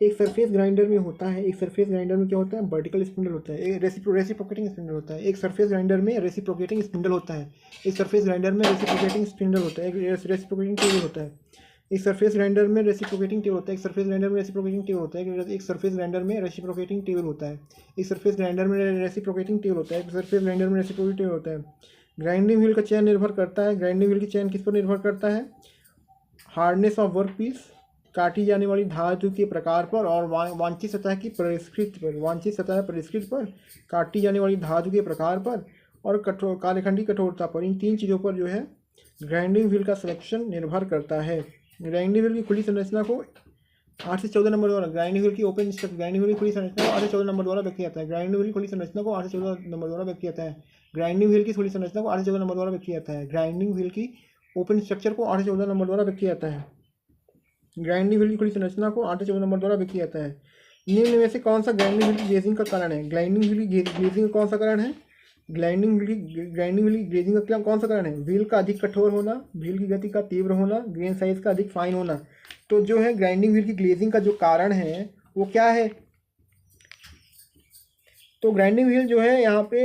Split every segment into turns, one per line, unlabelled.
एक surface grinder में होता है, एक सरफेस ग्राइंडर में क्या होता है, वर्टिकल स्पिंडल होता है, एक रेसिप्रोकेटिंग स्पिंडल होता है। एक सरफेस ग्राइंडर में रेसिप्रोकेटिंग स्पिंडल होता है, एक सरफेस ग्राइंडर में रेसिप्रोकेटिंग स्पिंडल होता है, एक रेसिप्रोकेटिंग टेबल होता है। एक सरफेस ग्राइंडर में रेसिप्रोकेटिंग टेबल होता है, एक सरफेस ग्राइंडर में रेसिप्रोकेटिंग टेबल होता है, एक सरफेस ग्राइंडर में रेसिप्रोकेटिंग टेबल होता है, एक सरफेस ग्राइंडर में रेसिप्रोकेटिंग टेबल होता है, एक सरफेस ग्राइंडर में रेसिप्रोकेटिंग टेबल होता है। ग्राइंडिंग व्हील का चयन निर्भर करता है, ग्राइंडिंग व्हील की चयन किस पर निर्भर करता है, हार्डनेस ऑफ वर्क पीस, काटी जाने वाली धातु के प्रकार पर और वांछित सतह की परिष्कृत पर, वांछित सतह परिष्कृत पर, काटी जाने वाली धातु के प्रकार पर और कालखंडी कठोरता पर। इन तीन चीज़ों पर जो है ग्राइंडिंग व्हील का सिलेक्शन निर्भर करता है। ग्राइंडिंग व्हील की खुली संरचना को 8 से 14 नंबर द्वारा, ग्राइंडिंग व्हील की ओपन स्ट्रक्चर, ग्राइंडिंग व्हील की खुली संरचना को 8 से 14 नंबर द्वारा व्यक्त किया जाता है। ग्राइंडिंग व्हील की खुली संरचना को 8 से 14 नंबर द्वारा व्यक्त किया जाता है। ग्राइंडिंग व्हील की खुली संरचना को 8 से 14 नंबर द्वारा व्यक्त किया जाता है। ग्राइंडिंग व्हील की ओपन स्ट्रक्चर को 8 से 14 नंबर द्वारा व्यक्त किया जाता है। ग्राइंडिंग व्हील की खुली संरचना को 8 से 14 नंबर द्वारा व्यक्त किया जाता है। निम्न में से कौन सा ग्राइंडिंग व्हील की ग्लेजिंग का कारण है, ग्राइंडिंग व्हील की ग्लेजिंग का कौन सा कारण है, ग्राइंडिंग व्हील की ग्लेजिंग का क्या कौन सा कारण है, व्हील का अधिक कठोर होना, व्हील की गति का तीव्र होना, ग्रेन साइज का अधिक फाइन होना। तो जो है ग्राइंडिंग व्हील की ग्लेजिंग का जो कारण है वो क्या है, तो ग्राइंडिंग व्हील जो है यहाँ पे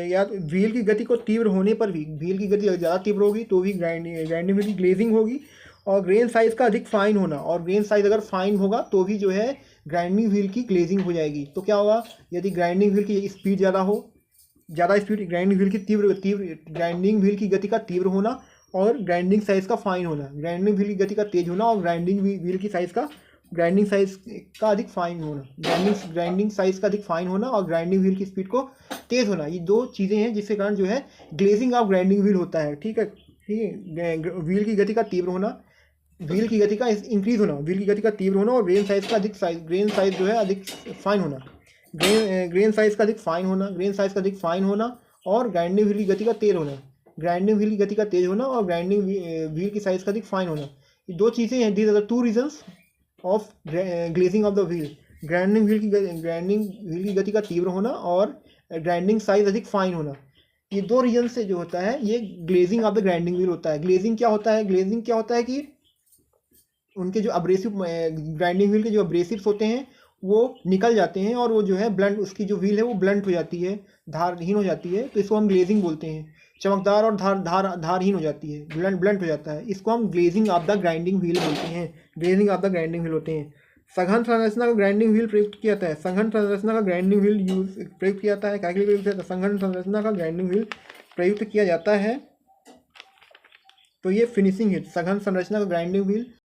या तो व्हील की गति को तीव्र होने पर भी, व्हील की गति ज़्यादा तीव्र होगी तो भी ग्राइंडिंग व्हील की ग्लेजिंग होगी। और ग्रेन साइज का अधिक फाइन होना, और ग्रेन साइज अगर फाइन होगा तो भी जो है ग्राइंडिंग व्हील की ग्लेजिंग हो जाएगी। तो क्या होगा, यदि ग्राइंडिंग व्हील की स्पीड ज़्यादा हो, ज़्यादा स्पीड, ग्राइंडिंग व्हील की ग्राइंडिंग व्हील की गति का तीव्र होना और ग्राइंडिंग साइज का फाइन होना, ग्राइंडिंग व्हील की गति का तेज होना और ग्राइंडिंग व्हील की साइज का ग्राइंडिंग साइज का अधिक फाइन होना, ग्राइंडिंग साइज का अधिक फाइन होना और ग्राइंडिंग व्हील की स्पीड को तेज होना, ये दो चीज़ें हैं जिसके कारण जो है ग्लेजिंग ऑफ ग्राइंडिंग व्हील होता है। ठीक है, व्हील की गति का तीव्र होना, व्हील की गति का इंक्रीज होना, व्हील की गति का तीव्र होना और ग्रेन साइज का अधिक ग्रेन साइज जो है अधिक फाइन होना, ग्रेन साइज का अधिक फाइन होना, ग्रेन साइज का अधिक फाइन होना और ग्राइंडिंग व्हील की गति का तेज होना, ग्राइंडिंग व्हील की गति का तेज होना और ग्राइंडिंग व्हील की साइज का अधिक फाइन होना। ये दो चीज़ें हैं, these are the two reasons of glazing of the wheel. Grinding wheel की गति का तीव्र होना और ग्राइंडिंग साइज अधिक फाइन होना, ये दो रीजन से जो होता है ये glazing of the grinding wheel होता है। ग्लेजिंग क्या होता है, ग्लेजिंग क्या होता है कि उनके जो अब्रेसिव, ग्राइंडिंग व्हील के जो अब्रेसिव्स होते हैं वो निकल जाते हैं और वो जो है ब्लंट, उसकी जो व्हील है वो ब्लंट हो जाती है, धारहीन हो जाती है, तो इसको हम ग्लेजिंग बोलते हैं। चमकदार और धारहीन हो जाती है, ब्लंट हो जाता है, इसको हम glazing of the grinding wheel बोलते हैं, glazing of the grinding wheel होते हैं। सघन संरचना का ग्राइंडिंग व्हील प्रयुक्त किया जाता है, सघन संरचना का ग्राइंडिंग व्हील प्रयुक्त किया जाता है, क्या के लिए प्रयुक्त किया जाता है, सघन संरचना का ग्राइंडिंग व्हील प्रयुक्त किया जाता है। तो ये फिनिशिंग हिट, सघन संरचना का ग्राइंडिंग व्हील